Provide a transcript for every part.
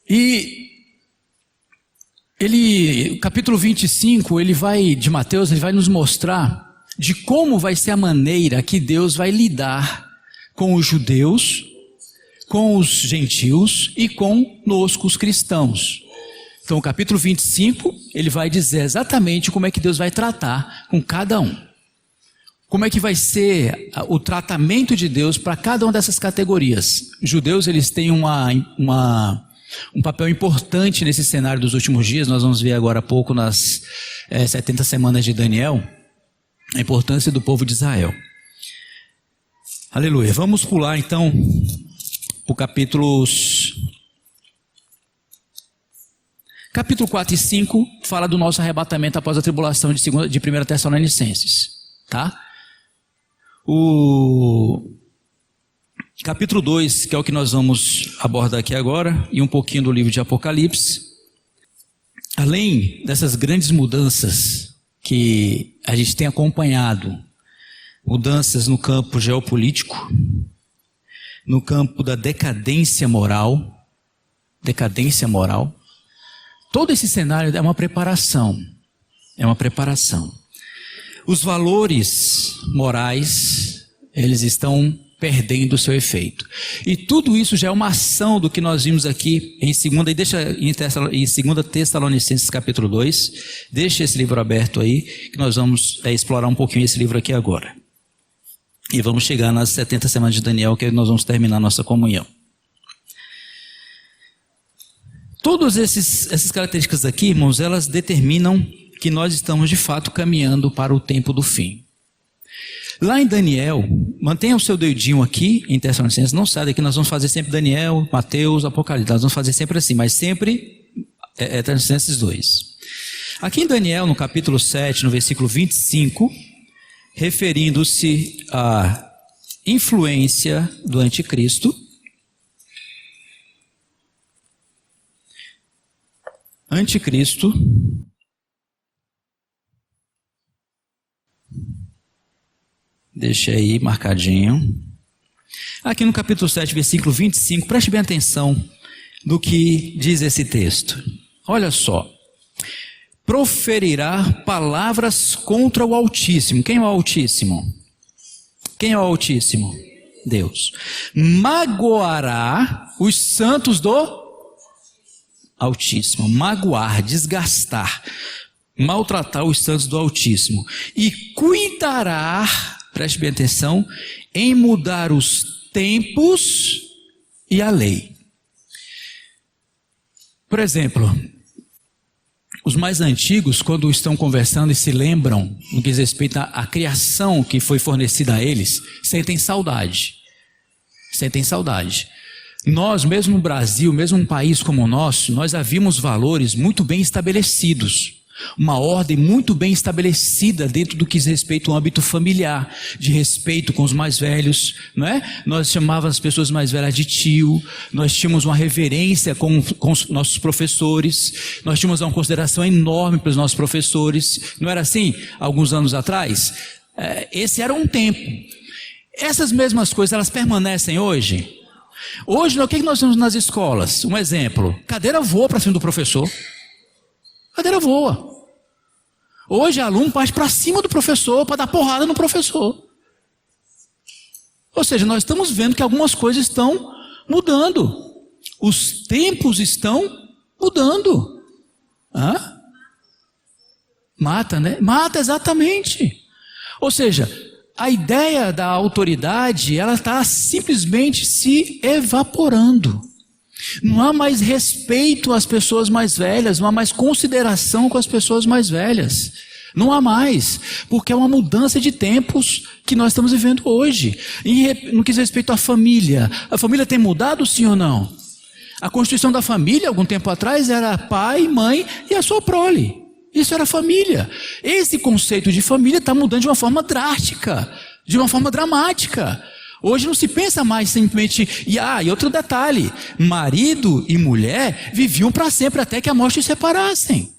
E o capítulo 25, de Mateus, ele vai nos mostrar de como vai ser a maneira que Deus vai lidar com os judeus, com os gentios e conosco, os cristãos. Então, o capítulo 25, ele vai dizer exatamente como é que Deus vai tratar com cada um. Como é que vai ser o tratamento de Deus para cada uma dessas categorias. Os judeus, eles têm um papel importante nesse cenário dos últimos dias. Nós vamos ver agora há pouco nas 70 semanas de Daniel, a importância do povo de Israel. Aleluia. Vamos pular então para o capítulo 4 e 5, fala do nosso arrebatamento após a tribulação de 1 Tessalonicenses, tá? O capítulo 2, que é o que nós vamos abordar aqui agora, e um pouquinho do livro de Apocalipse. Além dessas grandes mudanças que a gente tem acompanhado, mudanças no campo geopolítico, no campo da decadência moral, todo esse cenário é uma preparação, Os valores morais, eles estão perdendo o seu efeito. E tudo isso já é uma ação do que nós vimos aqui em 2 Tessalonicenses capítulo 2. Deixa esse livro aberto aí, que nós vamos explorar um pouquinho esse livro aqui agora. E vamos chegar nas 70 semanas de Daniel, que nós vamos terminar a nossa comunhão. Todas essas características aqui, irmãos, elas determinam que nós estamos de fato caminhando para o tempo do fim. Lá em Daniel, mantenha o seu dedinho aqui em Tessalonicenses, não sai daqui, nós vamos fazer sempre Daniel, Mateus, Apocalipse, nós vamos fazer sempre assim, mas sempre Tessalonicenses 2. Aqui em Daniel, no capítulo 7, no versículo 25, referindo-se à influência do anticristo, deixa aí marcadinho. Aqui no capítulo 7, versículo 25, preste bem atenção no que diz esse texto. Olha só. Proferirá palavras contra o Altíssimo. Quem é o Altíssimo? Deus. Magoará os santos do Altíssimo. Magoar, desgastar, maltratar os santos do Altíssimo. E cuidará, preste bem atenção, em mudar os tempos e a lei. Por exemplo, os mais antigos, quando estão conversando e se lembram no que diz respeito à criação que foi fornecida a eles, sentem saudade. Nós, mesmo no Brasil, mesmo um país como o nosso, nós havíamos valores muito bem estabelecidos. Uma ordem muito bem estabelecida dentro do que diz respeito ao âmbito familiar, de respeito com os mais velhos, não é? Nós chamávamos as pessoas mais velhas de tio, nós tínhamos uma reverência com os nossos professores, nós tínhamos uma consideração enorme pelos nossos professores, não era assim alguns anos atrás? Esse era um tempo. Essas mesmas coisas, elas permanecem hoje? Hoje, o que nós temos nas escolas? Um exemplo, cadeira voa para cima do professor. Cadeira voa. Hoje, aluno parte para cima do professor para dar porrada no professor. Ou seja, nós estamos vendo que algumas coisas estão mudando. Os tempos estão mudando. Mata, né? Mata, exatamente. Ou seja, a ideia da autoridade, ela está simplesmente se evaporando. Não há mais respeito às pessoas mais velhas, não há mais consideração com as pessoas mais velhas. Não há mais, porque é uma mudança de tempos que nós estamos vivendo hoje. E no que diz respeito à família, a família tem mudado, sim ou não? A constituição da família, algum tempo atrás, era pai, mãe e a sua prole. Isso era família. Esse conceito de família está mudando de uma forma drástica, de uma forma dramática. Hoje não se pensa mais simplesmente... E outro detalhe, marido e mulher viviam para sempre até que a morte os separassem.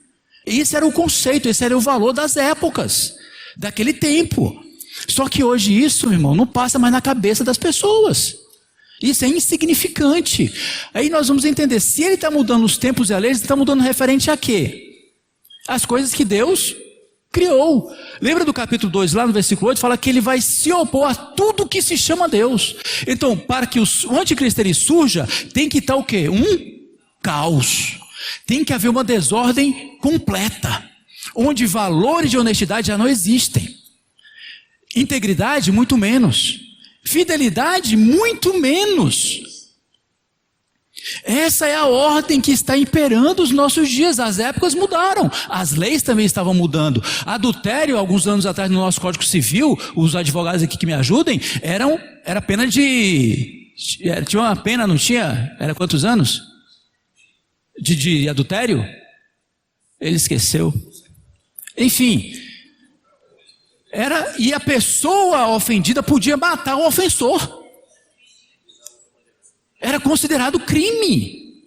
Esse era o conceito, esse era o valor das épocas, daquele tempo. Só que hoje isso, irmão, não passa mais na cabeça das pessoas. Isso é insignificante. Aí nós vamos entender, se ele está mudando os tempos e a lei, ele está mudando referente a quê? As coisas que Deus criou. Lembra do capítulo 2, lá no versículo 8, fala que ele vai se opor a tudo que se chama Deus. Então, para que o anticristo ele surja, tem que estar o quê? Um caos. Tem que haver uma desordem completa, onde valores de honestidade já não existem. Integridade, muito menos. Fidelidade, muito menos. Essa é a ordem que está imperando os nossos dias. As épocas mudaram, as leis também estavam mudando. Adultério, alguns anos atrás no nosso Código Civil, os advogados aqui que me ajudem, era pena de... Tinha uma pena, não tinha? Era quantos anos? De adultério? Ele esqueceu. Enfim... E a pessoa ofendida podia matar o ofensor. Era considerado crime.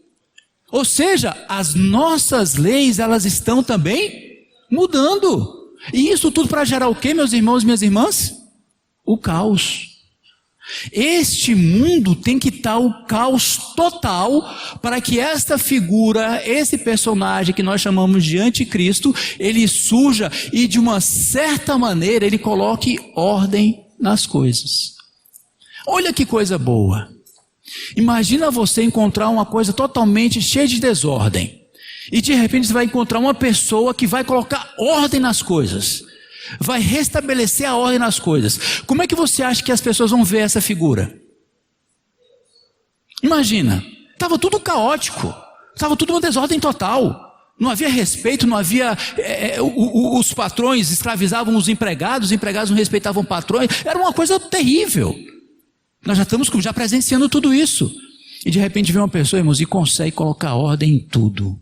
Ou seja, as nossas leis, elas estão também mudando. E isso tudo para gerar o quê, meus irmãos e minhas irmãs? O caos. Este mundo tem que estar o caos total para que esta figura, esse personagem que nós chamamos de anticristo, ele surja e de uma certa maneira ele coloque ordem nas coisas. Olha que coisa boa. Imagina você encontrar uma coisa totalmente cheia de desordem e de repente você vai encontrar uma pessoa que vai colocar ordem nas coisas. Vai restabelecer a ordem nas coisas. Como é que você acha que as pessoas vão ver essa figura? Imagina, estava tudo caótico, estava tudo uma desordem total. Não havia respeito, não havia... os patrões escravizavam os empregados não respeitavam patrões. Era uma coisa terrível. Nós já estamos já presenciando tudo isso. E de repente vem uma pessoa, irmãos, e consegue colocar ordem em tudo.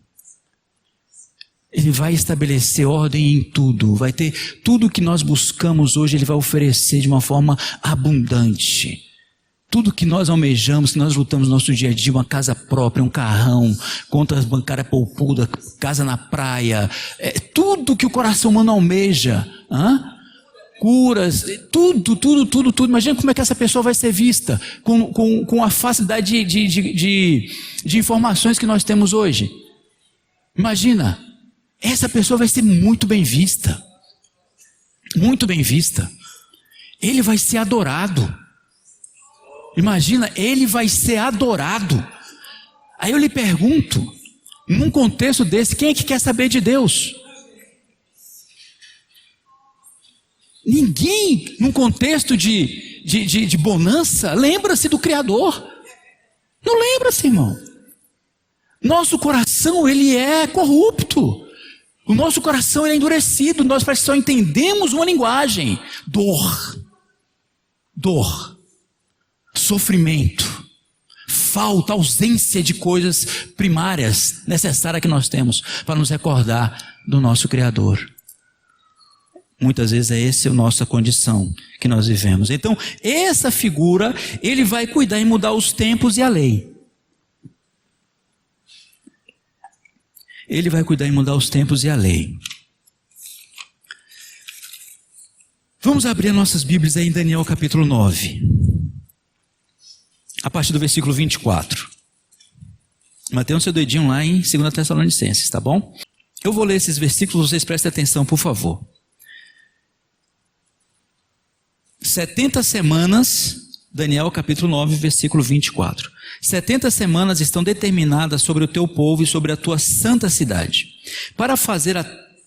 Ele vai estabelecer ordem em tudo, vai ter tudo que nós buscamos hoje, ele vai oferecer de uma forma abundante. Tudo que nós almejamos, que nós lutamos no nosso dia a dia, uma casa própria, um carrão, contas bancárias poupudas, casa na praia, tudo que o coração humano almeja, curas, tudo. Imagina como é que essa pessoa vai ser vista com a facilidade de informações que nós temos hoje. Imagina. Essa pessoa vai ser muito bem vista. Muito bem vista. Ele vai ser adorado. Imagina, ele vai ser adorado. Aí eu lhe pergunto, num contexto desse, quem é que quer saber de Deus? Ninguém, num contexto de bonança, lembra-se do Criador. Não lembra-se, irmão. Nosso coração, ele é corrupto. O nosso coração é endurecido, nós só entendemos uma linguagem: dor, sofrimento, falta, ausência de coisas primárias, necessárias que nós temos para nos recordar do nosso Criador. Muitas vezes essa é a nossa condição que nós vivemos. Então, essa figura, ele vai cuidar em mudar os tempos e a lei. Ele vai cuidar em mudar os tempos e a lei. Vamos abrir nossas Bíblias aí em Daniel capítulo 9. A partir do versículo 24. Mantenham seu dedinho lá em 2 Tessalonicenses, tá bom? Eu vou ler esses versículos, vocês prestem atenção, por favor. 70 semanas, Daniel capítulo 9, versículo 24. 70 semanas estão determinadas sobre o teu povo e sobre a tua santa cidade, para fazer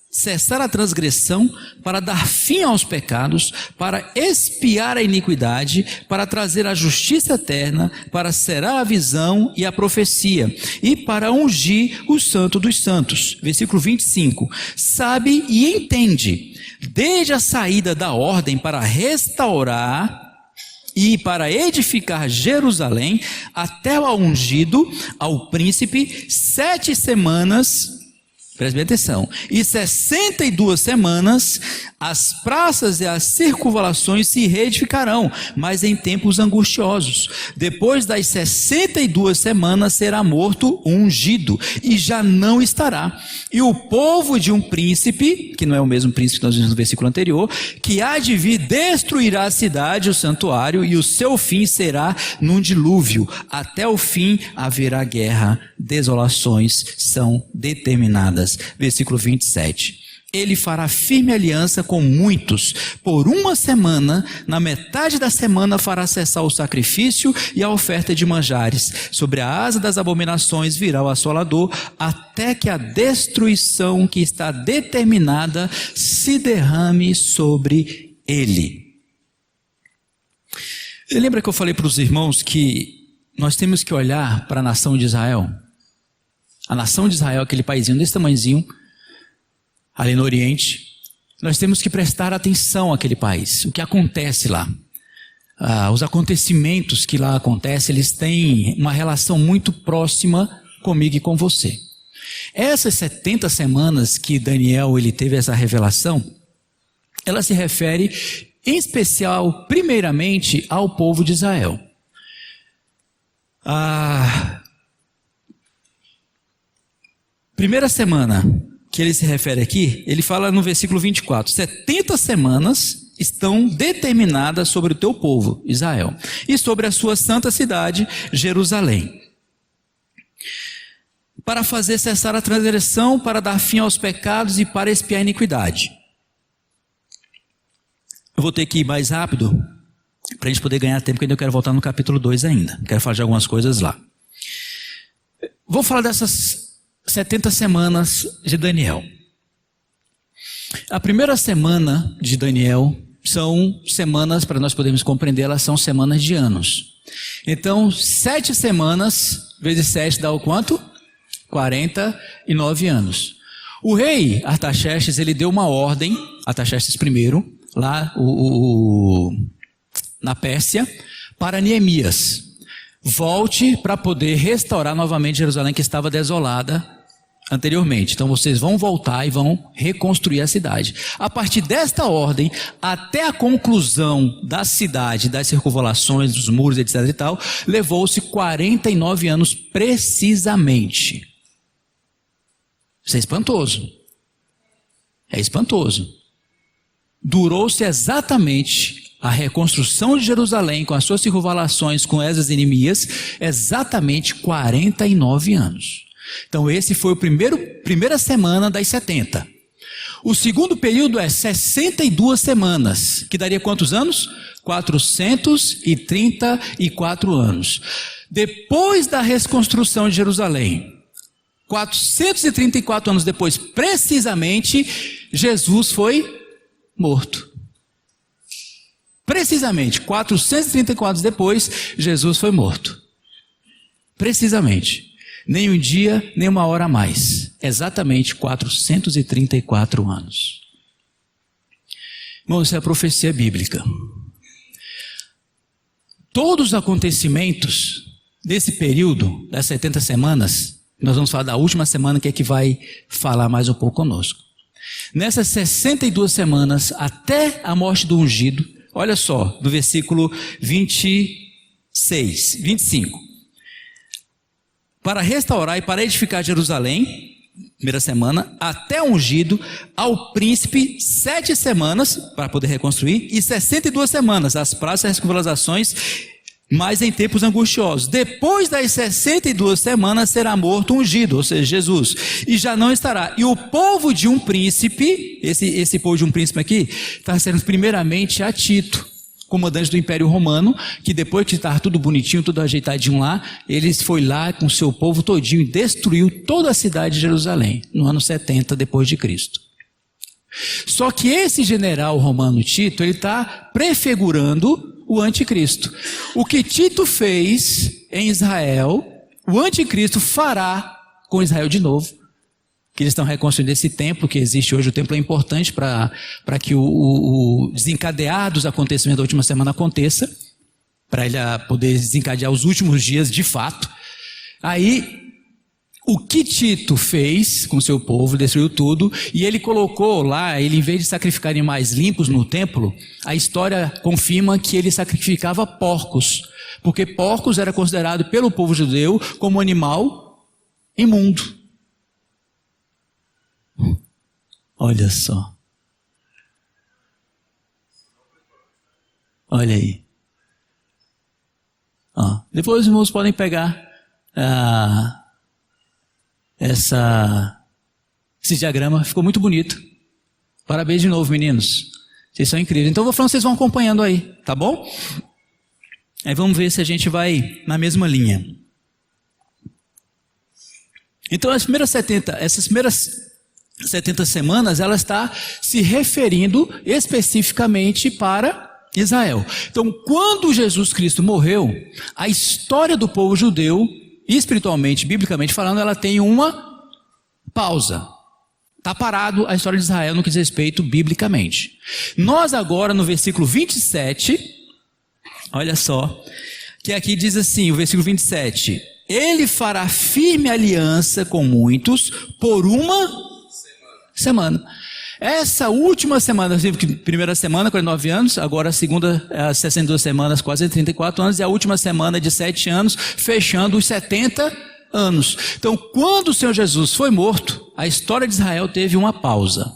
cessar a transgressão, para dar fim aos pecados, para expiar a iniquidade, para trazer a justiça eterna, para cerar a visão e a profecia, e para ungir o santo dos santos. Versículo 25. Sabe e entende, desde a saída da ordem para restaurar e para edificar Jerusalém, até ao ungido, ao príncipe, 7 semanas Preste bem atenção. E 62 semanas, as praças e as circunvalações se reedificarão, mas em tempos angustiosos. Depois das 62 semanas será morto o ungido, e já não estará. E o povo de um príncipe, que não é o mesmo príncipe que nós vimos no versículo anterior, que há de vir, destruirá a cidade, o santuário, e o seu fim será num dilúvio. Até o fim haverá guerra, desolações são determinadas. Versículo 27. Ele fará firme aliança com muitos por uma semana, na metade da semana fará cessar o sacrifício e a oferta de manjares. Sobre a asa das abominações virá o assolador, até que a destruição que está determinada se derrame sobre ele. Lembra que eu falei para os irmãos que nós temos que olhar para a nação de Israel? A nação de Israel, aquele paizinho desse tamanhozinho, ali no Oriente, nós temos que prestar atenção àquele país, o que acontece lá. Os acontecimentos que lá acontecem, eles têm uma relação muito próxima comigo e com você. Essas 70 semanas que Daniel ele teve essa revelação, ela se refere em especial, primeiramente, ao povo de Israel. Primeira semana que ele se refere aqui, ele fala no versículo 24, 70 semanas estão determinadas sobre o teu povo, Israel, e sobre a sua santa cidade, Jerusalém, para fazer cessar a transgressão, para dar fim aos pecados e para expiar a iniquidade. Eu vou ter que ir mais rápido, para a gente poder ganhar tempo, porque ainda eu quero voltar no capítulo 2 ainda, quero falar de algumas coisas lá. Vou falar dessas 70 semanas de Daniel. A primeira semana de Daniel são semanas, para nós podermos compreender, elas são semanas de anos. Então, 7 semanas, vezes 7 dá o quanto? 49 anos. O rei Artaxerxes, ele deu uma ordem, Artaxerxes I, lá na Pérsia, para Neemias. Volte para poder restaurar novamente Jerusalém, que estava desolada anteriormente. Então vocês vão voltar e vão reconstruir a cidade. A partir desta ordem, até a conclusão da cidade, das circunvalações, dos muros, etc. e tal, levou-se 49 anos precisamente. Isso é espantoso. É espantoso. Durou-se exatamente a reconstrução de Jerusalém, com as suas circunvalações, com Esdras e Neemias, exatamente 49 anos. Então esse foi a primeira semana das 70. O segundo período é 62 semanas, que daria quantos anos? 434 anos. Depois da reconstrução de Jerusalém, 434 anos depois, precisamente, Jesus foi morto. Precisamente, 434 anos depois, Jesus foi morto. Precisamente. Nem um dia, nem uma hora a mais. Exatamente 434 anos. Irmãos, isso é a profecia bíblica. Todos os acontecimentos desse período, das 70 semanas, nós vamos falar da última semana, que é que vai falar mais um pouco conosco. Nessas 62 semanas, até a morte do ungido, olha só, do versículo 25. Para restaurar e para edificar Jerusalém, primeira semana, até o ungido, ao príncipe, 7 semanas, para poder reconstruir, e 62 semanas, as praças e as circunvalações, mas em tempos angustiosos. Depois das 62 semanas será morto o ungido, ou seja, Jesus, e já não estará. E o povo de um príncipe, esse povo de um príncipe aqui, está sendo primeiramente a Tito, comandante do Império Romano, que depois que estava tudo bonitinho, tudo ajeitadinho lá, ele foi lá com o seu povo todinho e destruiu toda a cidade de Jerusalém, no ano 70 depois de Cristo. Só que esse general romano Tito, ele está prefigurando o anticristo. O que Tito fez em Israel, o anticristo fará com Israel de novo. Que eles estão reconstruindo esse templo que existe hoje. O templo é importante para que o desencadear dos acontecimentos da última semana aconteça, para ele poder desencadear os últimos dias de fato. Aí O que Tito fez com seu povo, destruiu tudo, e ele colocou lá, ele em vez de sacrificar animais limpos no templo, a história confirma que ele sacrificava porcos, porque porcos era considerado pelo povo judeu como animal imundo. Olha só. Olha aí. Depois os irmãos podem pegar esse diagrama, ficou muito bonito. Parabéns de novo, meninos. Vocês são incríveis. Então eu vou falando, vocês vão acompanhando aí, tá bom? Aí vamos ver se a gente vai na mesma linha. Então essas primeiras 70 semanas, ela está se referindo especificamente para Israel. Então, quando Jesus Cristo morreu, a história do povo judeu, espiritualmente, biblicamente falando, ela tem uma pausa. Está parado a história de Israel no que diz respeito biblicamente. Nós agora, no versículo 27, olha só, que aqui diz assim, o versículo 27, ele fará firme aliança com muitos por uma semana. Essa última semana, primeira semana, 49 anos, agora a segunda, 62 semanas, quase 34 anos, e a última semana de 7 anos, fechando os 70 anos. Então, quando o Senhor Jesus foi morto, a história de Israel teve uma pausa.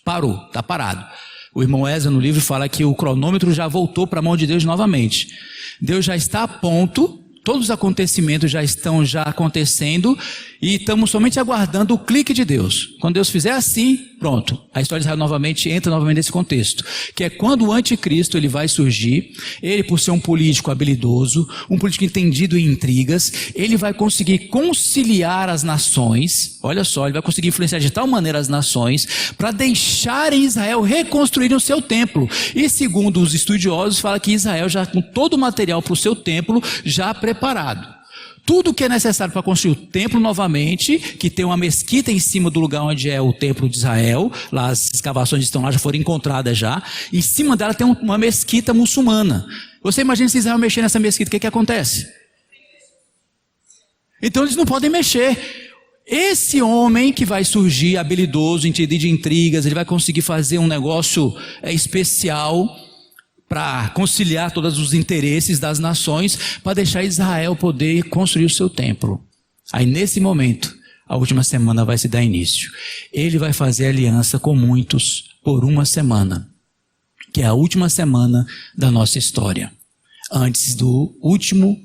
Parou, está parado. O irmão Ezra no livro fala que o cronômetro já voltou para a mão de Deus novamente. Deus já está a ponto, todos os acontecimentos já estão acontecendo e estamos somente aguardando o clique de Deus. Quando Deus fizer assim, pronto, a história de Israel novamente entra novamente nesse contexto, que é quando o anticristo ele vai surgir, ele por ser um político habilidoso, um político entendido em intrigas, ele vai conseguir conciliar as nações, olha só, ele vai conseguir influenciar de tal maneira as nações, para deixarem Israel reconstruir o seu templo. E segundo os estudiosos, fala que Israel já com todo o material para o seu templo já preparado. Tudo que é necessário para construir o templo novamente, que tem uma mesquita em cima do lugar onde é o templo de Israel, lá as escavações estão lá, já foram encontradas já, em cima dela tem uma mesquita muçulmana. Você imagina se Israel mexer nessa mesquita, o que acontece? Então eles não podem mexer. Esse homem que vai surgir, habilidoso, entendido de intrigas, ele vai conseguir fazer um negócio especial, para conciliar todos os interesses das nações, para deixar Israel poder construir o seu templo. Aí nesse momento, a última semana vai se dar início. Ele vai fazer aliança com muitos por uma semana, que é a última semana da nossa história, antes do último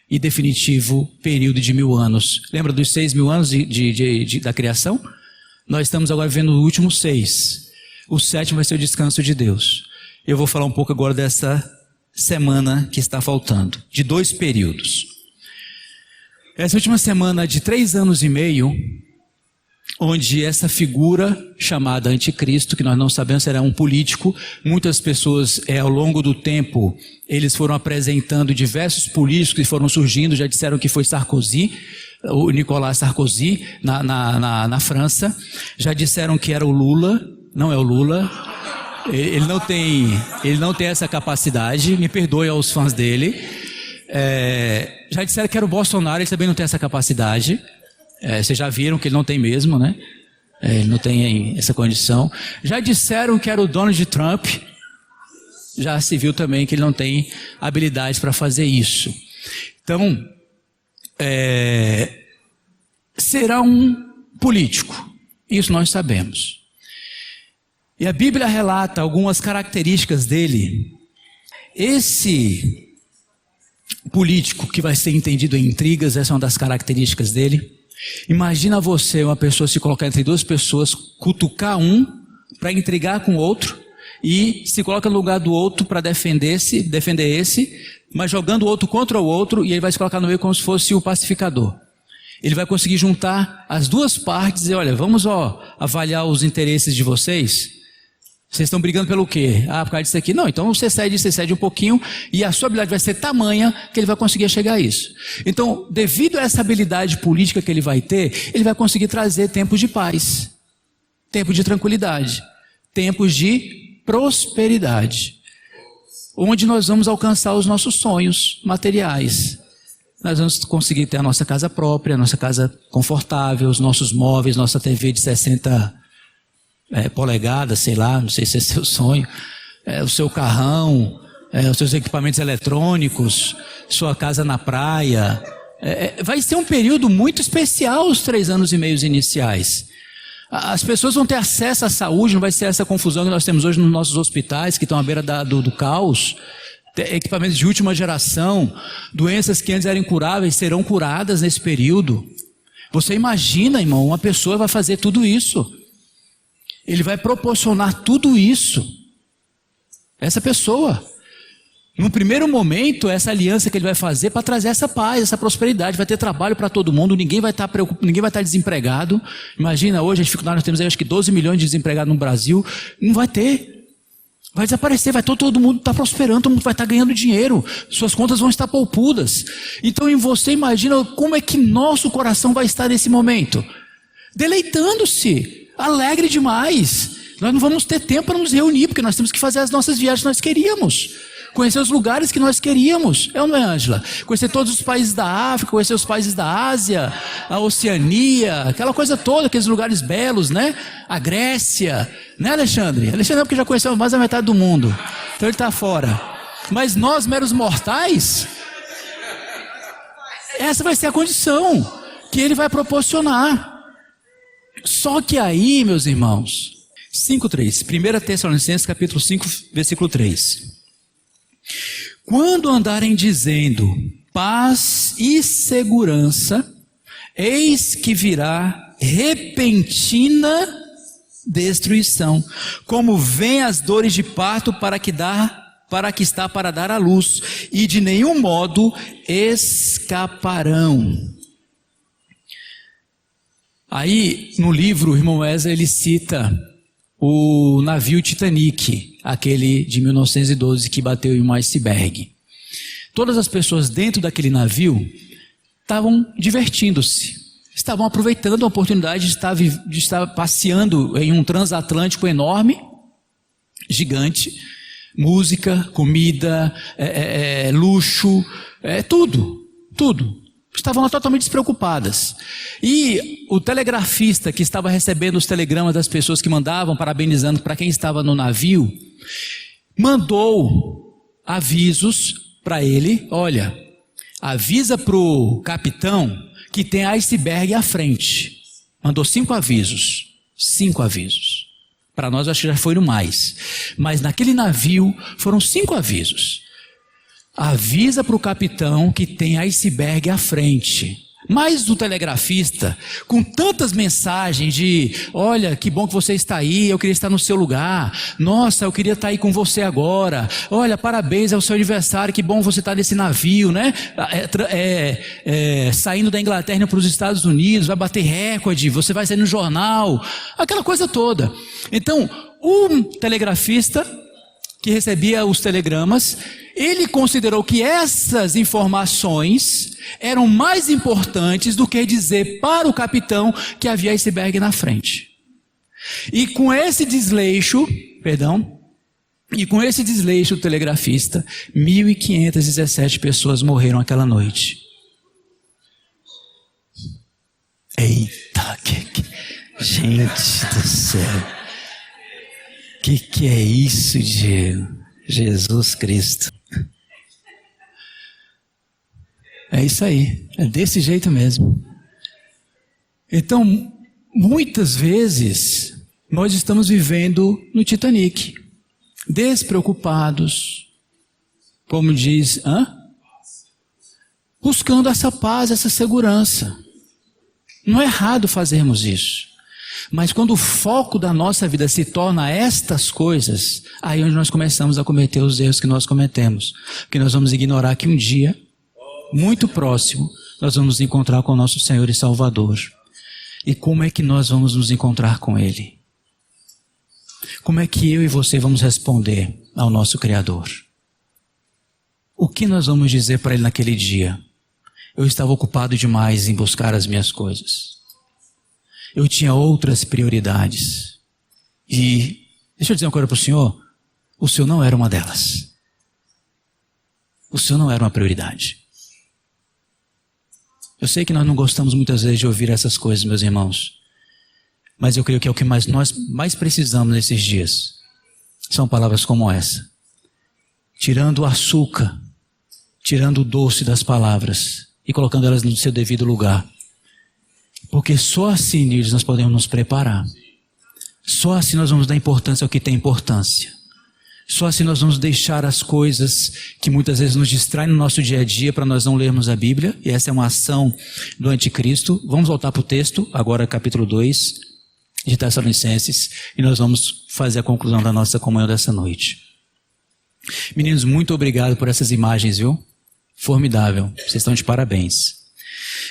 e definitivo período de 1000 anos. Lembra dos 6.000 anos da criação? Nós estamos agora vivendo os últimos 6. O 7º vai ser o descanso de Deus. Eu vou falar um pouco agora dessa semana que está faltando, de 2 períodos. Essa última semana de 3 anos e meio, onde essa figura chamada anticristo, que nós não sabemos se era um político, muitas pessoas ao longo do tempo, eles foram apresentando diversos políticos que foram surgindo, já disseram que foi Sarkozy, o Nicolas Sarkozy, na França, já disseram que era o Lula, não é o Lula. Ele não tem essa capacidade, me perdoe aos fãs dele. Já disseram que era o Bolsonaro, ele também não tem essa capacidade. Vocês já viram que ele não tem mesmo, né? Ele não tem essa condição. Já disseram que era o Donald Trump. Já se viu também que ele não tem habilidade para fazer isso. Então, será um político. Isso nós sabemos. E a Bíblia relata algumas características dele. Esse político que vai ser entendido em intrigas, essa é uma das características dele. Imagina você, uma pessoa se colocar entre 2 pessoas, cutucar um para intrigar com o outro e se coloca no lugar do outro para defender esse, mas jogando o outro contra o outro e ele vai se colocar no meio como se fosse o pacificador. Ele vai conseguir juntar as 2 partes e dizer, olha, vamos avaliar os interesses de vocês. Vocês estão brigando pelo quê? Por causa disso aqui. Não, então você cede um pouquinho e a sua habilidade vai ser tamanha que ele vai conseguir chegar a isso. Então, devido a essa habilidade política que ele vai ter, ele vai conseguir trazer tempos de paz, tempos de tranquilidade, tempos de prosperidade, onde nós vamos alcançar os nossos sonhos materiais. nós vamos conseguir ter a nossa casa própria, a nossa casa confortável, os nossos móveis, nossa TV de 60 polegadas, sei lá, não sei se é seu sonho, o seu carrão, os seus equipamentos eletrônicos, sua casa na praia. Vai ser um período muito especial os 3 anos e meio iniciais. As pessoas vão ter acesso à saúde, não vai ser essa confusão que nós temos hoje nos nossos hospitais, que estão à beira do caos. Equipamentos de última geração, doenças que antes eram incuráveis serão curadas nesse período. Você imagina, irmão, uma pessoa vai fazer tudo isso. Ele vai proporcionar tudo isso. Essa pessoa. No primeiro momento, essa aliança que ele vai fazer para trazer essa paz, essa prosperidade, vai ter trabalho para todo mundo, ninguém vai estar preocupado, ninguém vai estar desempregado. Imagina hoje a dificuldade, nós temos aí acho que 12 milhões de desempregados no Brasil, não vai ter. Vai desaparecer, vai todo mundo estar prosperando, todo mundo vai estar ganhando dinheiro, suas contas vão estar poupudas. Então você imagina como é que nosso coração vai estar nesse momento? Deleitando-se, alegre demais. Nós não vamos ter tempo para nos reunir, porque nós temos que fazer as nossas viagens que nós queríamos. Conhecer os lugares que nós queríamos, é ou não é, Ângela? Conhecer todos os países da África, conhecer os países da Ásia, a Oceania, aquela coisa toda, aqueles lugares belos, né? A Grécia, né, Alexandre? Alexandre é porque já conheceu mais da metade do mundo, então ele está fora. Mas nós, meros mortais, essa vai ser a condição que ele vai proporcionar. Só que aí, meus irmãos, 5:3, 1 Tessalonicenses capítulo 5, versículo 3. Quando andarem dizendo paz e segurança, eis que virá repentina destruição, como vêm as dores de parto para que está para dar à luz, e de nenhum modo escaparão. Aí no livro o irmão Wesley ele cita o navio Titanic, aquele de 1912 que bateu em um iceberg. Todas as pessoas dentro daquele navio estavam divertindo-se, estavam aproveitando a oportunidade de estar passeando em um transatlântico enorme, gigante, música, comida, luxo, tudo. Estavam lá totalmente despreocupadas. E o telegrafista que estava recebendo os telegramas das pessoas que mandavam, parabenizando para quem estava no navio, mandou avisos para ele: olha, avisa para o capitão que tem iceberg à frente. Mandou 5 avisos. 5 avisos. Para nós acho que já foram mais. Mas naquele navio foram 5 avisos. Avisa para o capitão que tem iceberg à frente. Mas o telegrafista, com tantas mensagens de: olha, que bom que você está aí, eu queria estar no seu lugar, nossa, eu queria estar aí com você agora, olha, parabéns, é o seu aniversário, que bom você estar nesse navio, né? Saindo da Inglaterra para os Estados Unidos, vai bater recorde, você vai sair no jornal, aquela coisa toda. Então, o telegrafista que recebia os telegramas, ele considerou que essas informações eram mais importantes do que dizer para o capitão que havia iceberg na frente. E com esse desleixo, o telegrafista, 1.517 pessoas morreram aquela noite. Eita, gente do céu. Que é isso de Jesus Cristo? É isso aí, é desse jeito mesmo. Então, muitas vezes, nós estamos vivendo no Titanic, despreocupados, como diz, buscando essa paz, essa segurança. Não é errado fazermos isso. Mas quando o foco da nossa vida se torna estas coisas, aí é onde nós começamos a cometer os erros que nós cometemos. Porque nós vamos ignorar que um dia, muito próximo, nós vamos nos encontrar com o nosso Senhor e Salvador. E como é que nós vamos nos encontrar com Ele? Como é que eu e você vamos responder ao nosso Criador? O que nós vamos dizer para Ele naquele dia? Eu estava ocupado demais em buscar as minhas coisas. Eu tinha outras prioridades. E deixa eu dizer uma coisa para o Senhor. O Senhor não era uma delas. O Senhor não era uma prioridade. Eu sei que nós não gostamos muitas vezes de ouvir essas coisas, meus irmãos. Mas eu creio que é o que nós mais precisamos nesses dias. São palavras como essa. Tirando o açúcar, tirando o doce das palavras e colocando elas no seu devido lugar. Porque só assim, Deus, nós podemos nos preparar. Só assim nós vamos dar importância ao que tem importância. Só assim nós vamos deixar as coisas que muitas vezes nos distraem no nosso dia a dia para nós não lermos a Bíblia. E essa é uma ação do anticristo. Vamos voltar para o texto, agora capítulo 2 de Tessalonicenses. E nós vamos fazer a conclusão da nossa comunhão dessa noite. Meninos, muito obrigado por essas imagens, viu? Formidável. Vocês estão de parabéns.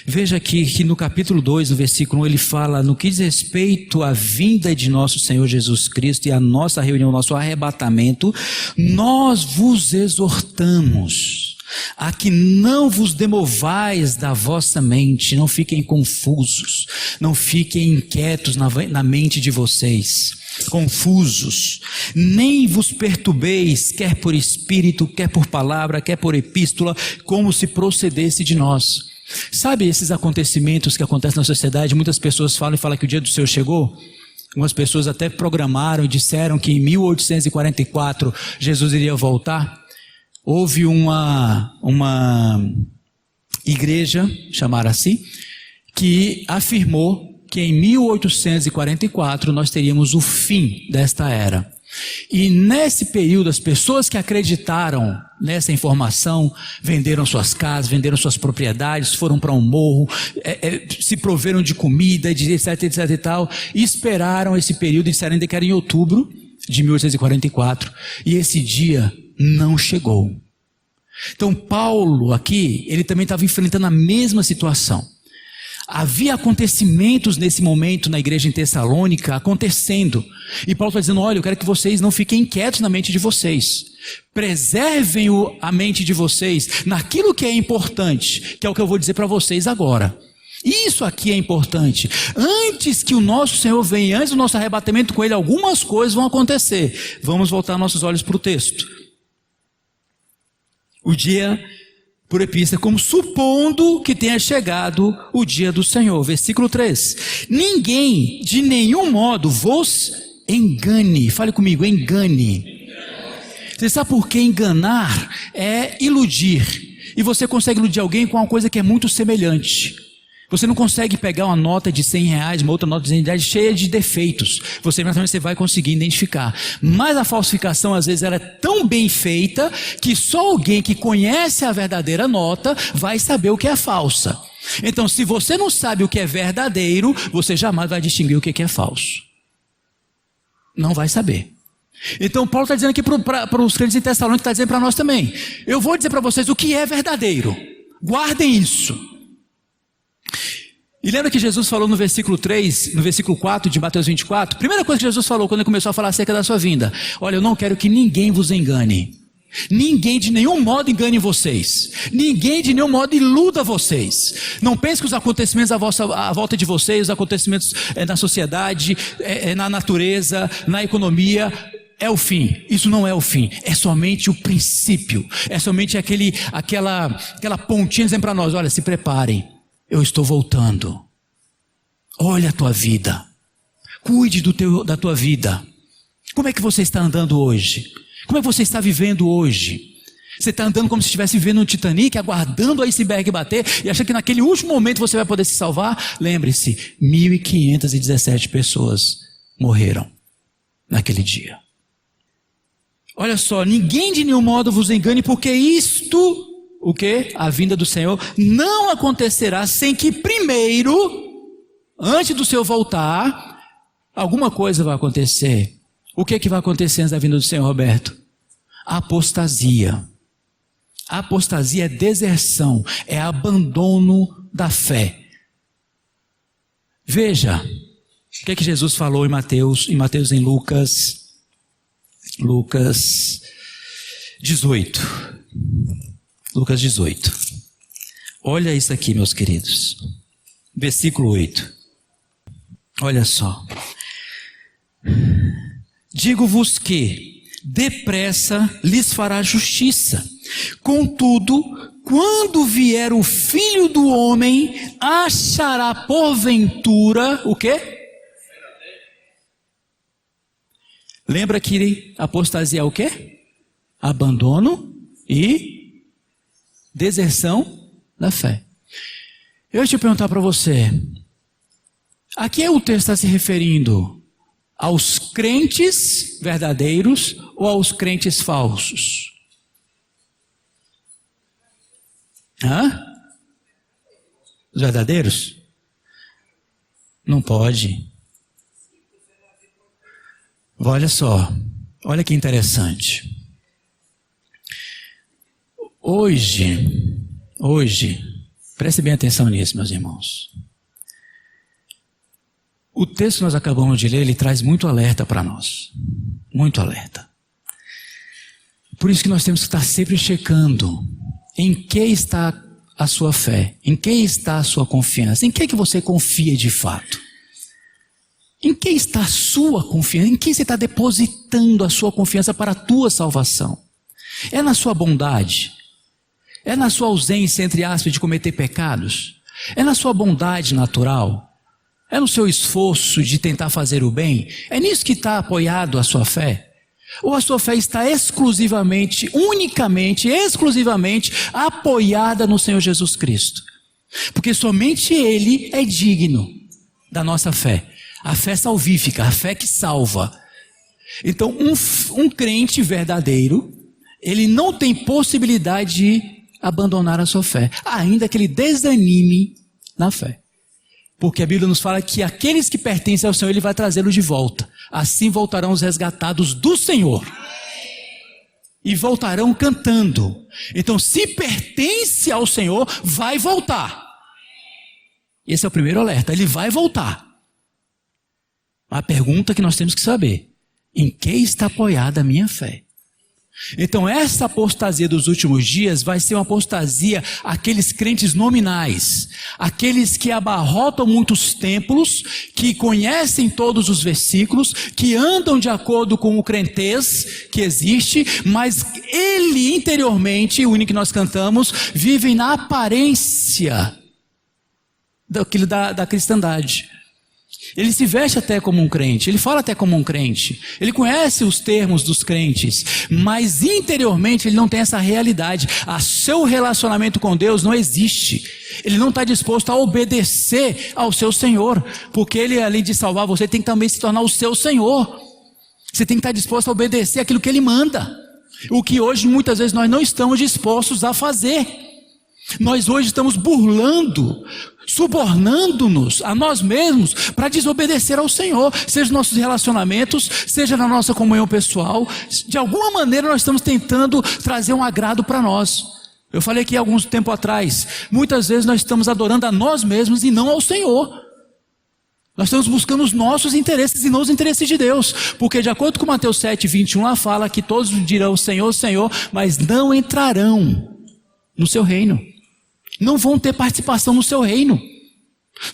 Veja aqui que no capítulo 2, no versículo 1, ele fala: no que diz respeito à vinda de nosso Senhor Jesus Cristo e à nossa reunião, nosso arrebatamento, nós vos exortamos a que não vos demovais da vossa mente, não fiquem confusos, não fiquem inquietos na mente de vocês, confusos, nem vos perturbeis, quer por espírito, quer por palavra, quer por epístola, como se procedesse de nós. Sabe esses acontecimentos que acontecem na sociedade? Muitas pessoas falam que o dia do Senhor chegou. Algumas pessoas até programaram e disseram que em 1844 Jesus iria voltar. Houve uma igreja, chamar assim, que afirmou que em 1844 nós teríamos o fim desta era. E nesse período, as pessoas que acreditaram nessa informação venderam suas casas, venderam suas propriedades, foram para um morro, se proveram de comida, de etc e tal, e esperaram esse período, e disseram ainda que era em outubro de 1844, e esse dia não chegou. Então Paulo aqui, ele também estava enfrentando a mesma situação. Havia acontecimentos nesse momento na igreja em Tessalônica acontecendo. E Paulo está dizendo: olha, eu quero que vocês não fiquem inquietos na mente de vocês. Preservem a mente de vocês naquilo que é importante, que é o que eu vou dizer para vocês agora. Isso aqui é importante. Antes que o nosso Senhor venha, antes do nosso arrebatamento com Ele, algumas coisas vão acontecer. Vamos voltar nossos olhos para o texto. O dia por epístola, como supondo que tenha chegado o dia do Senhor. Versículo 3. Ninguém de nenhum modo vos engane. Fale comigo, engane. Você sabe por que enganar é iludir? E você consegue iludir alguém com uma coisa que é muito semelhante. Você não consegue pegar uma nota de R$100, uma outra nota de R$100 cheia de defeitos. Você vai conseguir identificar. Mas a falsificação, às vezes, ela é tão bem feita que só alguém que conhece a verdadeira nota vai saber o que é falsa. Então, se você não sabe o que é verdadeiro, você jamais vai distinguir o que é falso. Não vai saber. Então, Paulo está dizendo aqui para os crentes em Tessalônica, está dizendo para nós também. Eu vou dizer para vocês o que é verdadeiro. Guardem isso. E lembra que Jesus falou no versículo 3, no versículo 4 de Mateus 24? Primeira coisa que Jesus falou quando ele começou a falar acerca da sua vinda: olha, eu não quero que ninguém vos engane. Ninguém de nenhum modo engane vocês. Ninguém de nenhum modo iluda vocês. Não pense que os acontecimentos à volta de vocês, os acontecimentos na sociedade, na natureza, na economia, é o fim. Isso não é o fim. É somente o princípio. É somente aquela pontinha dizendo para nós: olha, se preparem. Eu estou voltando. Olha a tua vida. Cuide da tua vida. Como é que você está andando hoje? Como é que você está vivendo hoje? Você está andando como se estivesse vivendo no Titanic, aguardando o iceberg bater e achando que naquele último momento você vai poder se salvar? Lembre-se, 1.517 pessoas morreram naquele dia. Olha só, ninguém de nenhum modo vos engane, porque isto... o que? A vinda do Senhor não acontecerá sem que primeiro, antes do Senhor voltar, alguma coisa vai acontecer. O que é que vai acontecer antes da vinda do Senhor, Roberto? Apostasia. Apostasia é deserção, é abandono da fé. Veja, o que é que Jesus falou em Mateus, em Lucas 18. Lucas 18. Olha isso aqui, meus queridos. Versículo 8. Olha só. Digo-vos que depressa lhes fará justiça. Contudo, quando vier o Filho do Homem, achará porventura o quê? Lembra que apostasia é o quê? Abandono e deserção da fé. Eu ia te perguntar para você, a que o texto está se referindo? Aos crentes verdadeiros ou aos crentes falsos? Os verdadeiros? Não pode. Olha só, olha que interessante. Hoje, preste bem atenção nisso, meus irmãos. O texto que nós acabamos de ler, ele traz muito alerta para nós. Muito alerta. Por isso que nós temos que estar sempre checando em que está a sua fé, em que está a sua confiança, em que você confia de fato. Em que está a sua confiança? Em que você está depositando a sua confiança para a tua salvação? É na sua bondade? É na sua ausência, entre aspas, de cometer pecados? É na sua bondade natural? É no seu esforço de tentar fazer o bem? É nisso que está apoiado a sua fé? Ou a sua fé está exclusivamente, unicamente, exclusivamente apoiada no Senhor Jesus Cristo? Porque somente Ele é digno da nossa fé. A fé salvífica, a fé que salva. Então, um crente verdadeiro, ele não tem possibilidade de abandonar a sua fé, ainda que ele desanime na fé. Porque a Bíblia nos fala que aqueles que pertencem ao Senhor, Ele vai trazê-los de volta. Assim voltarão os resgatados do Senhor. E voltarão cantando. Então, se pertence ao Senhor, vai voltar. Esse é o primeiro alerta, ele vai voltar. A pergunta que nós temos que saber: em que está apoiada a minha fé? Então essa apostasia dos últimos dias vai ser uma apostasia àqueles crentes nominais, aqueles que abarrotam muitos templos, que conhecem todos os versículos, que andam de acordo com o crentez que existe, mas ele interiormente, o hino que nós cantamos, vivem na aparência da cristandade. Ele se veste até como um crente, ele fala até como um crente, ele conhece os termos dos crentes, mas interiormente ele não tem essa realidade. O seu relacionamento com Deus não existe. Ele não está disposto a obedecer ao seu Senhor, porque Ele, além de salvar você, tem que também se tornar o seu Senhor. Você tem que estar disposto a obedecer aquilo que Ele manda, o que hoje muitas vezes nós não estamos dispostos a fazer. Nós hoje estamos burlando, subornando-nos a nós mesmos para desobedecer ao Senhor, seja nos nossos relacionamentos, seja na nossa comunhão pessoal. De alguma maneira nós estamos tentando trazer um agrado para nós. Eu falei aqui há alguns tempo atrás, muitas vezes nós estamos adorando a nós mesmos e não ao Senhor. Nós estamos buscando os nossos interesses e não os interesses de Deus, porque de acordo com Mateus 7:21 lá fala que todos dirão Senhor, Senhor, mas não entrarão no seu reino. Não vão ter participação no seu reino.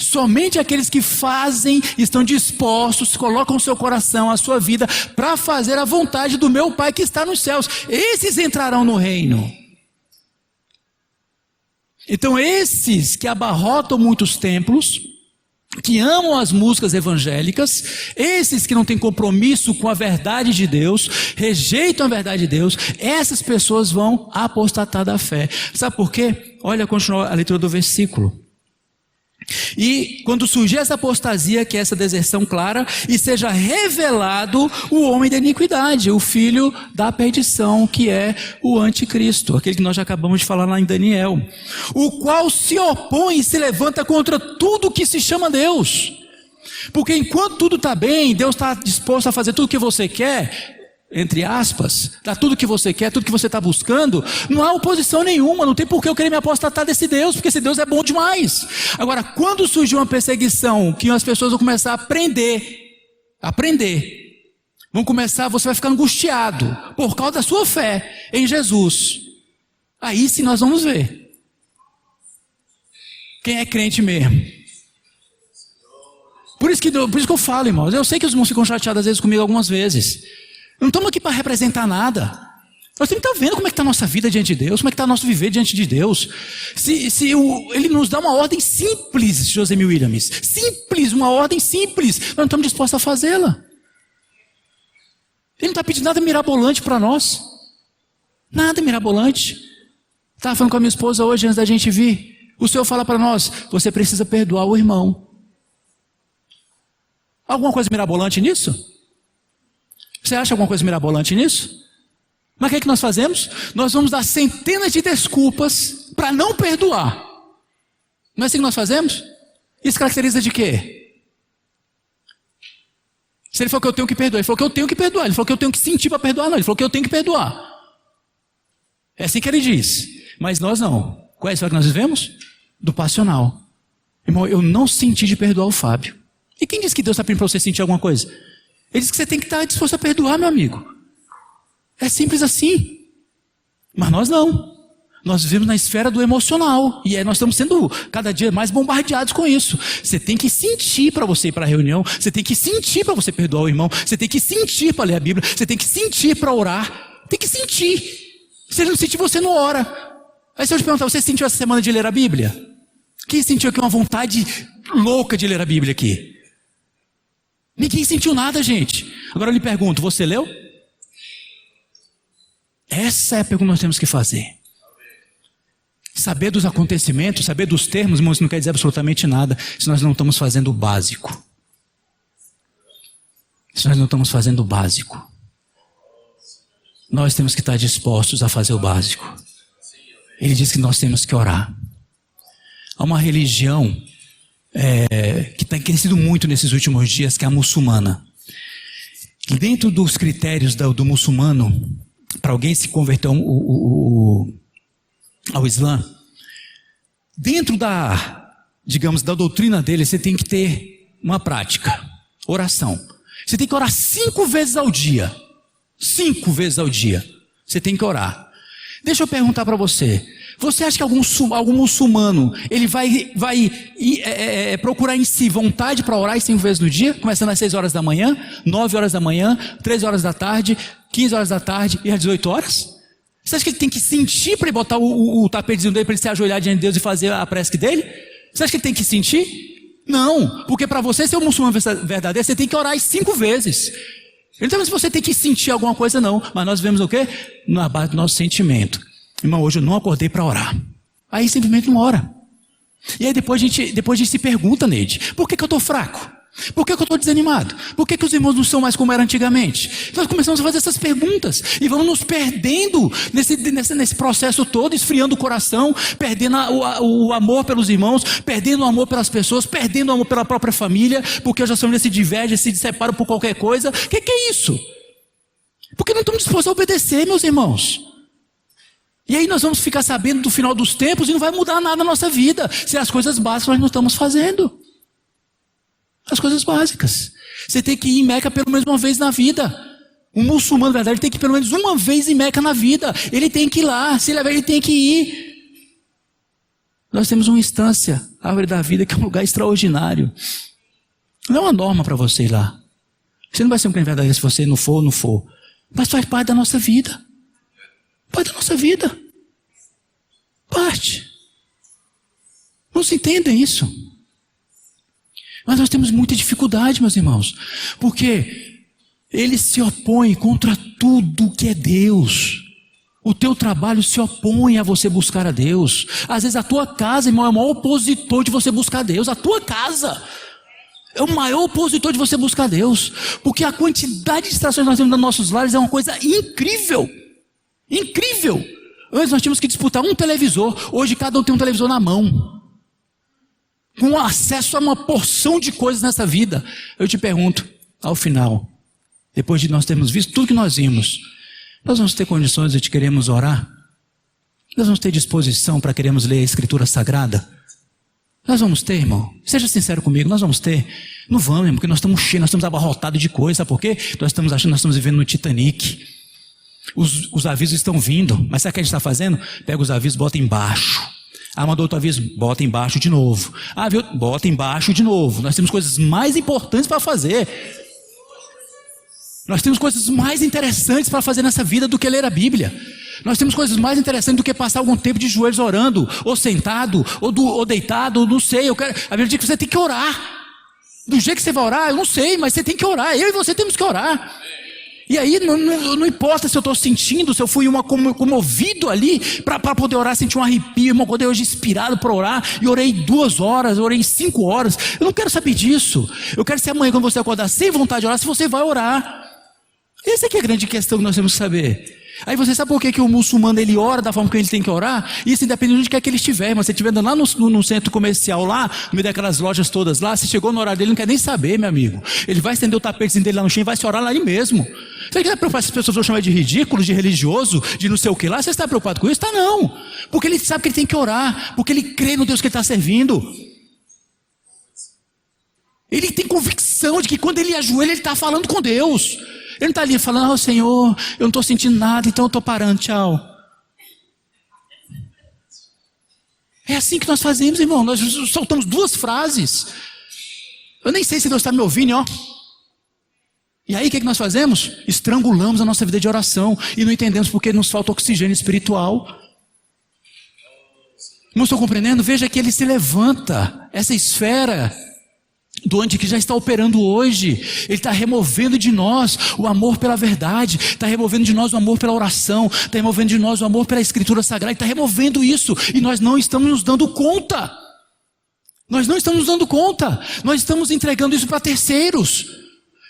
Somente aqueles que fazem, estão dispostos, colocam o seu coração, a sua vida, para fazer a vontade do meu Pai que está nos céus. Esses entrarão no reino. Então esses que abarrotam muitos templos, que amam as músicas evangélicas, esses que não têm compromisso com a verdade de Deus, rejeitam a verdade de Deus, essas pessoas vão apostatar da fé. Sabe por quê? Olha, continua a leitura do versículo. E quando surgir essa apostasia, que é essa deserção clara, e seja revelado o homem da iniquidade, o filho da perdição, que é o anticristo, aquele que nós já acabamos de falar lá em Daniel, o qual se opõe e se levanta contra tudo que se chama Deus. Porque enquanto tudo está bem, Deus está disposto a fazer tudo o que você quer, entre aspas, dá tudo que você quer, tudo que você está buscando, não há oposição nenhuma, não tem por que eu querer me apostatar desse Deus, porque esse Deus é bom demais. Agora, quando surgir uma perseguição, que as pessoas vão começar a aprender, vão começar, você vai ficar angustiado, por causa da sua fé em Jesus, aí sim nós vamos ver quem é crente mesmo. Por isso que eu falo, irmãos, eu sei que os irmãos ficam chateados às vezes comigo algumas vezes. Não estamos aqui para representar nada. Nós temos que estar vendo como é que está a nossa vida diante de Deus, como é que está o nosso viver diante de Deus. Ele nos dá uma ordem simples, Josemir Williams. Simples, uma ordem simples. Nós não estamos dispostos a fazê-la. Ele não está pedindo nada mirabolante para nós. Nada mirabolante. Estava falando com a minha esposa hoje, antes da gente vir. O Senhor fala para nós, você precisa perdoar o irmão. Alguma coisa mirabolante nisso? Você acha alguma coisa mirabolante nisso? Mas o que é que nós fazemos? Nós vamos dar centenas de desculpas para não perdoar. Não é assim que nós fazemos? Isso caracteriza de quê? Se ele falou que eu tenho que perdoar, ele falou que eu tenho que perdoar. Ele falou que eu tenho que sentir para perdoar, não. Ele falou que eu tenho que perdoar. É assim que ele diz. Mas nós não. Qual é a história que nós vivemos? Do passional. Irmão, eu não senti de perdoar o Fábio. E quem disse que Deus está pedindo para você sentir alguma coisa? Ele disse que você tem que estar disposto a perdoar, meu amigo. É simples assim. Mas nós não. Nós vivemos na esfera do emocional. E nós estamos sendo cada dia mais bombardeados com isso. Você tem que sentir para você ir para a reunião. Você tem que sentir para você perdoar o irmão. Você tem que sentir para ler a Bíblia. Você tem que sentir para orar. Tem que sentir. Se ele não sentir, você não ora. Aí se eu te perguntar, você sentiu essa semana de ler a Bíblia? Quem sentiu aqui uma vontade louca de ler a Bíblia aqui? Ninguém sentiu nada, gente. Agora eu lhe pergunto, você leu? Essa é a pergunta que nós temos que fazer. Saber dos acontecimentos, saber dos termos, irmãos, não quer dizer absolutamente nada se nós não estamos fazendo o básico. Se nós não estamos fazendo o básico. Nós temos que estar dispostos a fazer o básico. Ele diz que nós temos que orar. Há uma religião que tem crescido muito nesses últimos dias, que é a muçulmana. Dentro dos critérios do muçulmano, para alguém se converter ao Islã, dentro digamos, da doutrina dele, você tem que ter uma prática, oração. Você tem que orar 5 vezes ao dia. 5 vezes ao dia. Você tem que orar. Deixa eu perguntar para você. Você acha que algum muçulmano, ele vai procurar em si vontade para orar 5 vezes no dia? Começando às 6 horas da manhã, 9 horas da manhã, 13 horas da tarde, 15 horas da tarde e às 18 horas? Você acha que ele tem que sentir para ele botar o tapetezinho dele para ele se ajoelhar diante de Deus e fazer a prece dele? Você acha que ele tem que sentir? Não, porque para você ser um muçulmano verdadeiro, você tem que orar 5 vezes. Então, se você tem que sentir alguma coisa, não. Mas nós vemos o quê? Na base do nosso sentimento. Irmão, hoje eu não acordei para orar. Aí simplesmente não ora. E aí depois a gente se pergunta, Neide, por que eu estou fraco? Por que eu estou desanimado? Por que os irmãos não são mais como era antigamente? Nós começamos a fazer essas perguntas e vamos nos perdendo nesse processo todo, esfriando o coração, perdendo o amor pelos irmãos, perdendo o amor pelas pessoas, perdendo o amor pela própria família, porque hoje as famílias se divergem, se separam por qualquer coisa. O que é isso? Porque não estamos dispostos a obedecer, meus irmãos. E aí nós vamos ficar sabendo do final dos tempos e não vai mudar nada na nossa vida, se as coisas básicas nós não estamos fazendo. As coisas básicas. Você tem que ir em Meca pelo menos uma vez na vida. Um muçulmano, na verdade, tem que ir pelo menos uma vez em Meca na vida. Ele tem que ir lá. Se ele tem que ir. Nós temos uma instância, a Árvore da Vida, que é um lugar extraordinário. Não é uma norma para você ir lá. Você não vai ser um crente verdadeiro se você não for ou não for. Mas faz parte da nossa vida. Parte da nossa vida. Parte. Não se entendem isso. Mas nós temos muita dificuldade, meus irmãos, porque ele se opõe contra tudo que é Deus. O teu trabalho se opõe a você buscar a Deus. Às vezes a tua casa, irmão, é o maior opositor de você buscar a Deus. A tua casa é o maior opositor de você buscar a Deus. Porque a quantidade de distrações que nós temos nos nossos lares é uma coisa incrível. Incrível. Antes nós tínhamos que disputar um televisor. Hoje cada um tem um televisor na mão, com acesso a uma porção de coisas nessa vida. Eu te pergunto, ao final, depois de nós termos visto tudo que nós vimos, nós vamos ter condições de te queremos orar? Nós vamos ter disposição para queremos ler a Escritura Sagrada? Nós vamos ter, irmão? Seja sincero comigo, nós vamos ter? Não vamos, irmão, porque nós estamos cheios, nós estamos abarrotados de coisa. Sabe por quê? Nós estamos achando que nós estamos vivendo no Titanic. Os avisos estão vindo, mas sabe o que a gente está fazendo? Pega os avisos e bota embaixo. Ah, mandou outro aviso, bota embaixo de novo. Ah, viu? Bota embaixo de novo. Nós temos coisas mais importantes para fazer. Nós temos coisas mais interessantes para fazer nessa vida do que ler a Bíblia. Nós temos coisas mais interessantes do que passar algum tempo de joelhos orando, ou sentado, ou deitado, ou não sei. A Bíblia diz que você tem que orar. Do jeito que você vai orar, eu não sei, mas você tem que orar. Eu e você temos que orar. E aí não importa se eu estou sentindo, se eu fui comovido ali para poder orar, sentir um arrepio, irmão, quando eu hoje inspirado para orar, e orei 2 horas, orei 5 horas. Eu não quero saber disso. Eu quero ser amanhã, quando você acordar sem vontade de orar, se você vai orar. Essa aqui é a grande questão que nós temos que saber. Aí você sabe por que o muçulmano ele ora da forma que ele tem que orar? Isso independente de onde quer que ele estiver. Mas se você estiver andando lá no centro comercial, lá, no meio daquelas lojas todas lá, se chegou no horário dele, não quer nem saber, meu amigo. Ele vai estender o tapetezinho dele lá no chão e vai se orar lá ali mesmo. Você quer preocupar se as pessoas vão chamar de ridículo, de religioso, de não sei o que lá? Você está preocupado com isso? Está não. Porque ele sabe que ele tem que orar. Porque ele crê no Deus que ele está servindo. Ele tem convicção de que quando ele ajoelha, ele está falando com Deus. Ele não está ali falando, Senhor, eu não estou sentindo nada, então eu estou parando, tchau. É assim que nós fazemos, irmão. Nós soltamos 2 frases. Eu nem sei se Deus está me ouvindo, ó. E aí o que nós fazemos? Estrangulamos a nossa vida de oração e não entendemos porque nos falta oxigênio espiritual. Não estou compreendendo? Veja que ele se levanta, essa esfera do anticristo já está operando hoje. Ele está removendo de nós o amor pela verdade, está removendo de nós o amor pela oração, está removendo de nós o amor pela escritura sagrada, está removendo isso, e nós não estamos nos dando conta. Nós não estamos nos dando conta. Nós estamos entregando isso para terceiros.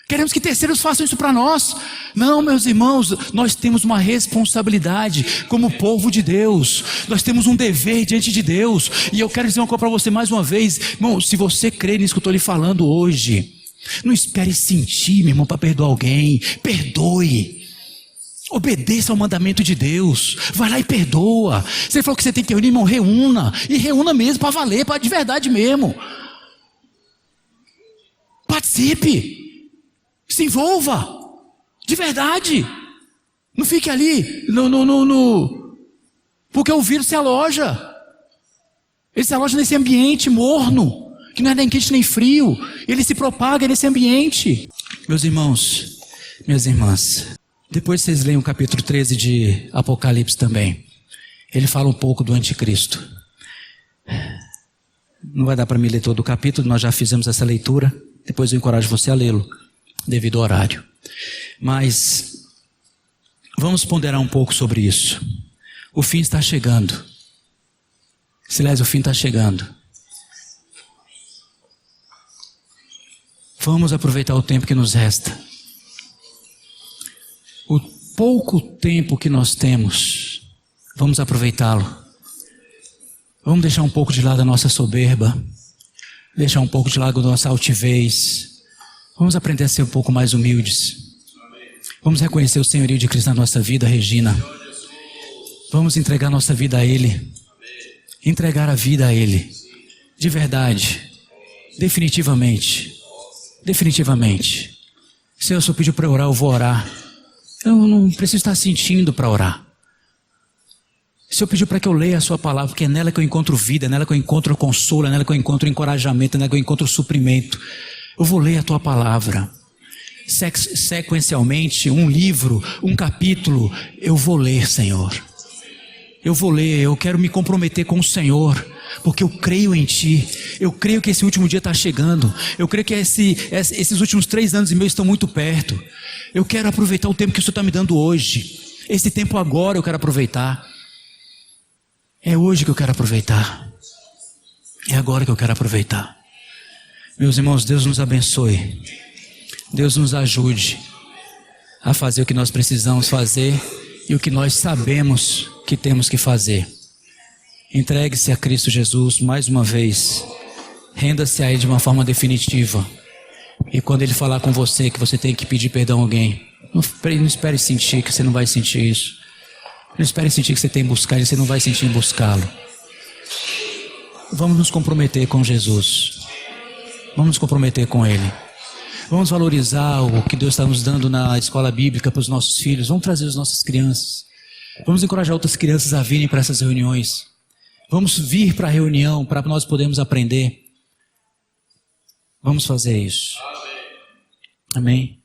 Queremos que terceiros façam isso para nós. Não, meus irmãos, nós temos uma responsabilidade como povo de Deus. Nós temos um dever diante de Deus. E eu quero dizer uma coisa para você mais uma vez. Irmão, se você crê nisso que eu estou lhe falando hoje, não espere sentir, meu irmão, para perdoar alguém. Perdoe. Obedeça ao mandamento de Deus. Vai lá e perdoa. Se ele falou que você tem que reunir, irmão, reúna. E reúna mesmo para valer, para de verdade mesmo. Participe. Se envolva, de verdade. Não fique ali, porque o vírus se aloja. Ele se aloja nesse ambiente morno, que não é nem quente nem frio. Ele se propaga nesse ambiente. Meus irmãos, minhas irmãs, depois vocês leem o capítulo 13 de Apocalipse também. Ele fala um pouco do anticristo. Não vai dar para me ler todo o capítulo, nós já fizemos essa leitura. Depois eu encorajo você a lê-lo, devido ao horário. Mas vamos ponderar um pouco sobre isso. O fim está chegando. Aliás, o fim está chegando. Vamos aproveitar o tempo que nos resta. O pouco tempo que nós temos, vamos aproveitá-lo. Vamos deixar um pouco de lado a nossa soberba, deixar um pouco de lado a nossa altivez. Vamos aprender a ser um pouco mais humildes. Vamos reconhecer o senhorio de Cristo na nossa vida, Regina. Vamos entregar nossa vida a Ele. Entregar a vida a Ele. De verdade. Definitivamente. Definitivamente. Se eu só pediu para orar, eu vou orar. Eu não preciso estar sentindo para orar. Se eu pedir para que eu leia a sua palavra, porque é nela que eu encontro vida, é nela que eu encontro consolo, é nela que eu encontro encorajamento, é nela que eu encontro suprimento. Eu vou ler a tua palavra. Sequencialmente, um livro, um capítulo, eu vou ler, Senhor. Eu vou ler, eu quero me comprometer com o Senhor, porque eu creio em Ti. Eu creio que esse último dia está chegando. Eu creio que esses últimos 3 anos e meio estão muito perto. Eu quero aproveitar o tempo que o Senhor está me dando hoje. Esse tempo agora eu quero aproveitar. É hoje que eu quero aproveitar. É agora que eu quero aproveitar. Meus irmãos, Deus nos abençoe. Deus nos ajude a fazer o que nós precisamos fazer e o que nós sabemos que temos que fazer. Entregue-se a Cristo Jesus mais uma vez. Renda-se a Ele de uma forma definitiva. E quando Ele falar com você que você tem que pedir perdão a alguém, não espere sentir que você não vai sentir isso. Não espere sentir que você tem que buscar e você não vai sentir em buscá-lo. Vamos nos comprometer com Jesus. Vamos nos comprometer com Ele. Vamos valorizar o que Deus está nos dando na escola bíblica para os nossos filhos. Vamos trazer as nossas crianças. Vamos encorajar outras crianças a virem para essas reuniões. Vamos vir para a reunião para nós podermos aprender. Vamos fazer isso. Amém.